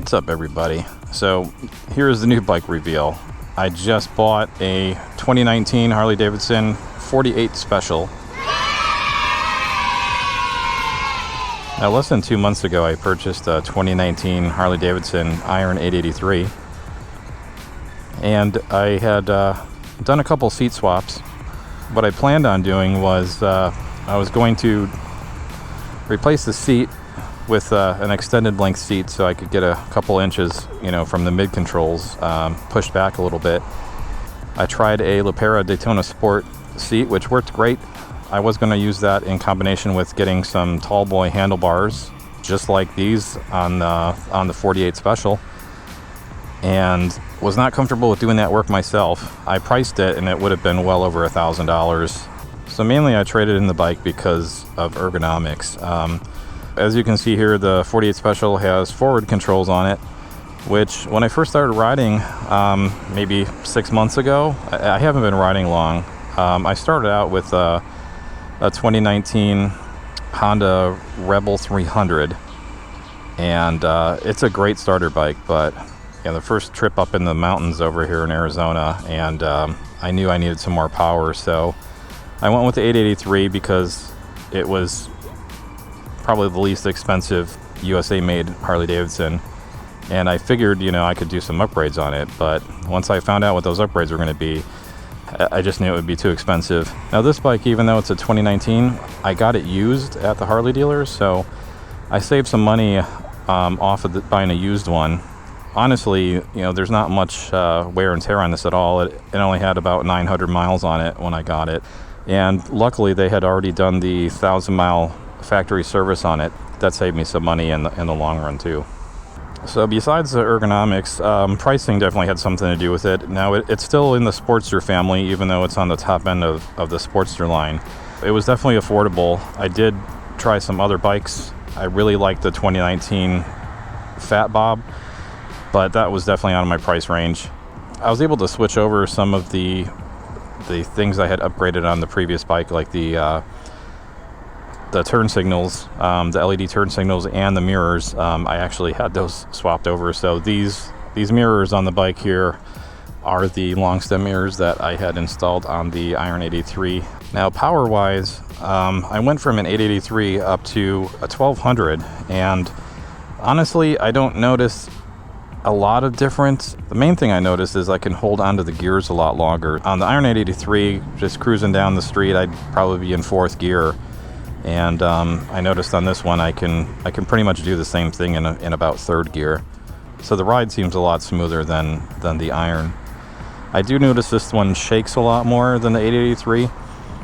What's up, everybody? So here's the new bike reveal. I just bought a 2019 Harley-Davidson 48 Special. Now, less than 2 months ago, I purchased a 2019 Harley-Davidson Iron 883, and I had done a couple seat swaps. What I planned on doing was I was going to replace the seat with an extended length seat so I could get a couple inches, from the mid controls pushed back a little bit. I tried a LaPera Daytona Sport seat, which worked great. I was going to use that in combination with getting some tall boy handlebars, just like these on the 48 Special, and was not comfortable with doing that work myself. I priced it, and it would have been well over $1,000. So mainly I traded in the bike because of ergonomics. As you can see here, the 48 Special has forward controls on it, which when I first started riding, maybe 6 months ago, I haven't been riding long. I started out with a 2019 Honda Rebel 300, and it's a great starter bike, but the first trip up in the mountains over here in Arizona, and I knew I needed some more power, so I went with the 883 because it was probably the least expensive USA-made Harley-Davidson, and I figured, I could do some upgrades on it, but once I found out what those upgrades were going to be, I just knew it would be too expensive. Now, this bike, even though it's a 2019, I got it used at the Harley dealers, so I saved some money off of buying a used one. Honestly, there's not much wear and tear on this at all. It only had about 900 miles on it when I got it, and luckily they had already done the 1,000-mile factory service on it. That saved me some money in the long run too. So besides the ergonomics, pricing definitely had something to do with it. Now it's still in the Sportster family, even though it's on the top end of the Sportster line. It was definitely affordable. I did try some other bikes. I really liked the 2019 Fat Bob, but that was definitely out of my price range. I was able to switch over some of the things I had upgraded on the previous bike, like the turn signals, the LED turn signals, and the mirrors. I actually had those swapped over. So these mirrors on the bike here are the long stem mirrors that I had installed on the Iron 883. Now, power wise, I went from an 883 up to a 1200, and honestly, I don't notice a lot of difference. The main thing I noticed is I can hold onto the gears a lot longer. On the Iron 883, just cruising down the street, I'd probably be in 4th gear. And I noticed on this one I can pretty much do the same thing in about 3rd gear. So the ride seems a lot smoother than the Iron. I do notice this one shakes a lot more than the 883,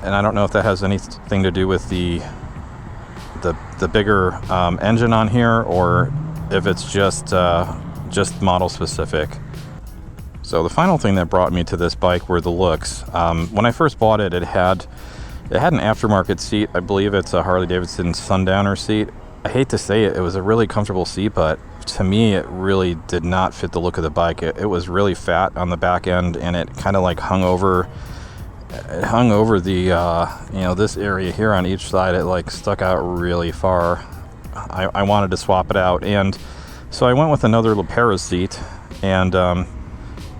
and I don't know if that has anything to do with the bigger engine on here, or if it's just model specific. So the final thing that brought me to this bike were the looks. When I first bought it, it had an aftermarket seat. I believe it's a Harley-Davidson Sundowner seat. I hate to say it, it was a really comfortable seat, but to me it really did not fit the look of the bike. It was really fat on the back end, and it kind of like hung over the this area here on each side. It like stuck out really far. I wanted to swap it out, and so I went with another LaPera seat, and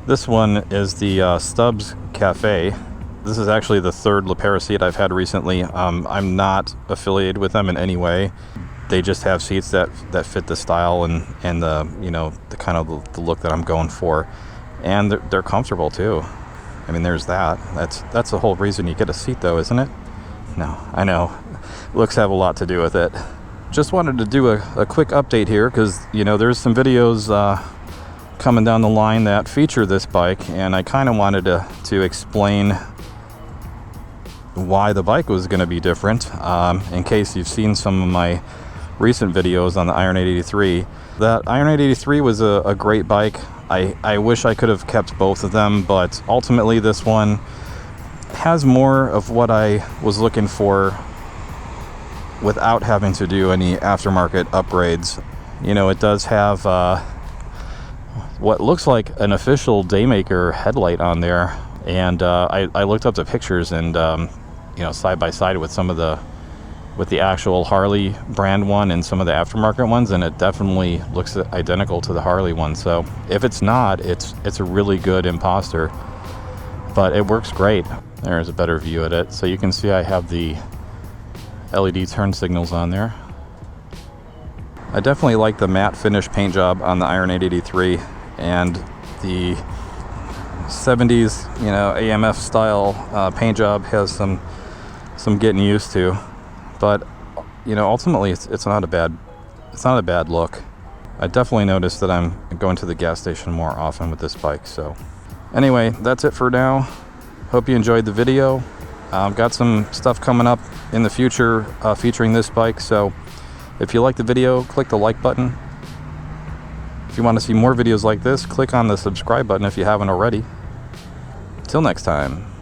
this one is the Stubbs Cafe. This is actually the 3rd LaPera seat I've had recently. I'm not affiliated with them in any way. They just have seats that fit the style and the the kind of the look that I'm going for, and they're comfortable too. I mean, there's that. That's the whole reason you get a seat, though, isn't it? No, I know. Looks have a lot to do with it. Just wanted to do a quick update here because there's some videos coming down the line that feature this bike, and I kind of wanted to explain why the bike was going to be different, in case you've seen some of my recent videos on the Iron 883. That Iron 883 was a great bike. I wish I could have kept both of them, but ultimately this one has more of what I was looking for without having to do any aftermarket upgrades. It does have what looks like an official Daymaker headlight on there, and I looked up the pictures, and side by side with some of the with the actual Harley brand one and some of the aftermarket ones, and it definitely looks identical to the Harley one. So if it's not, it's a really good imposter, but it works great. There's a better view at it. So you can see I have the LED turn signals on there. I definitely like the matte finish paint job on the Iron 883, and the 70s, you know, AMF style paint job has some getting used to. But you know, ultimately it's not a bad look. I definitely noticed that I'm going to the gas station more often with this bike. So anyway, that's it for now. Hope you enjoyed the video. I've got some stuff coming up in the future featuring this bike, so if you like the video, click the like button. If you want to see more videos like this, click on the subscribe button if you haven't already. Till next time.